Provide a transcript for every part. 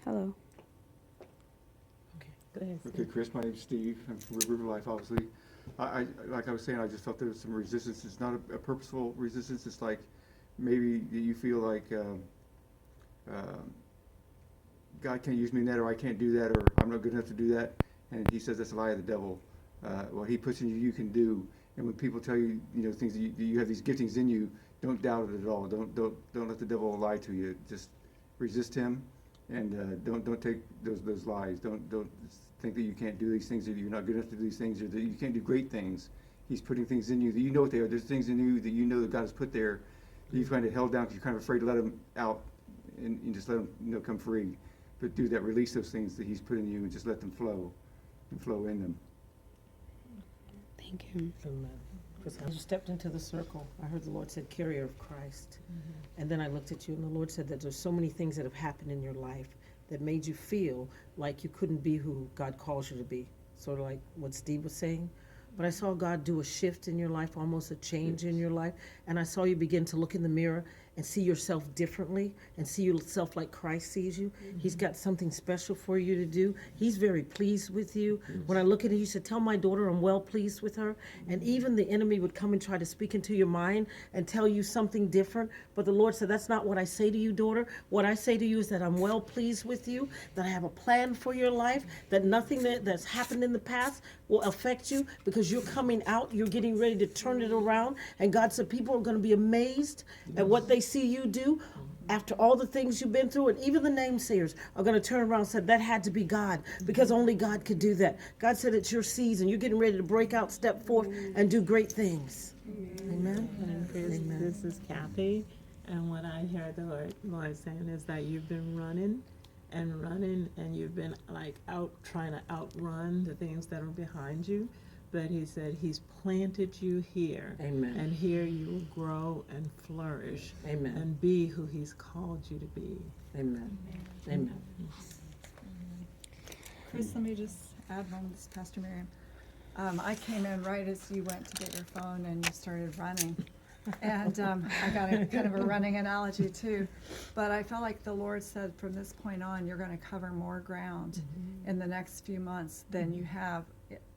Hello. Okay, go ahead. Okay, Steve. Chris, my name's Steve. I'm from River Life, obviously. Like I was saying, I just felt there was some resistance. It's not a purposeful resistance. It's like maybe you feel like God can't use me in that, or I can't do that, or I'm not good enough to do that. And he says that's a lie of the devil. What he puts in you, you can do. And when people tell you, things that you have these giftings in you, don't doubt it at all. Don't let the devil lie to you. Just resist him, and don't take those lies. Don't think that you can't do these things, or you're not good enough to do these things, or that you can't do great things. He's putting things in you that you know what they are. There's things in you that you know that God has put there that you've kind of held down because you're kind of afraid to let them out, and just let them come free. But do that. Release those things that he's put in you, and just let them flow, and flow in them. Thank you. Amen. As you stepped into the circle, I heard the Lord said, carrier of Christ. And then I looked at you, and the Lord said that there's so many things that have happened in your life that made you feel like you couldn't be who God calls you to be. Sort of like what Steve was saying. But I saw God do a shift in your life, almost a change in your life. And I saw you begin to look in the mirror and see yourself differently and see yourself like Christ sees you. He's got something special for you to do. He's very pleased with you. When I look at it, you said, tell my daughter I'm well pleased with her. And even the enemy would come and try to speak into your mind and tell you something different. But the Lord said, that's not what I say to you, daughter. What I say to you is that I'm well pleased with you, that I have a plan for your life, that nothing that's happened in the past will affect you because you're coming out, you're getting ready to turn it around. And God said people are going to be amazed at what they see you do after all the things you've been through. And even the namesayers are going to turn around and say, that had to be God, because only God could do that. God said it's your season. You're getting ready to break out, step forth, and do great things. Amen. Amen. This is Kathy, and what I heard the Lord saying is that you've been running, and you've been like trying to outrun the things that are behind you. But he said he's planted you here. Amen. And here you will grow and flourish. Amen. And be who he's called you to be. Amen. Amen. Chris, let me just add one. This is Pastor Miriam. I came in right as you went to get your phone and you started running. And I got a kind of a running analogy too. But I felt like the Lord said from this point on, you're going to cover more ground in the next few months than you have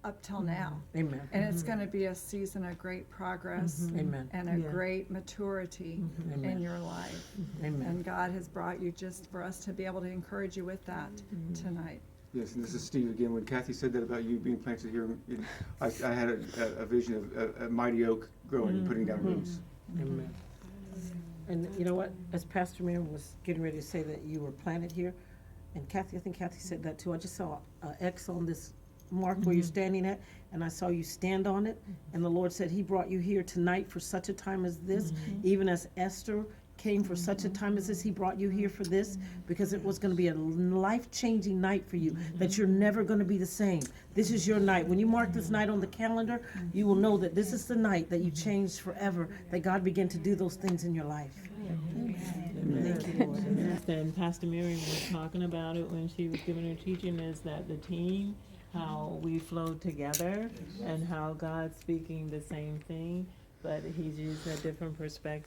up till now. Amen. And it's going to be a season of great progress Amen. and a great maturity in your life. Amen. And God has brought you just for us to be able to encourage you with that tonight. Yes, and this is Steve again. When Kathy said that about you being planted here, I had a vision of a mighty oak growing and putting down roots. Amen. And you know what? As Pastor Miriam was getting ready to say that you were planted here, and Kathy, I think Kathy said that too. I just saw an X on this mark where you're standing at, and I saw you stand on it. And the Lord said he brought you here tonight for such a time as this, even as Esther came for such a time as this. He brought you here for this because it was going to be a life-changing night for you, that you're never going to be the same. This is your night. When you mark this night on the calendar, you will know that this is the night that you changed forever, that God began to do those things in your life. Thank you, Lord. And Pastor Miriam was talking about it when she was giving her teaching, is that the team, how we flowed together and how God's speaking the same thing, but he's used a different perspective.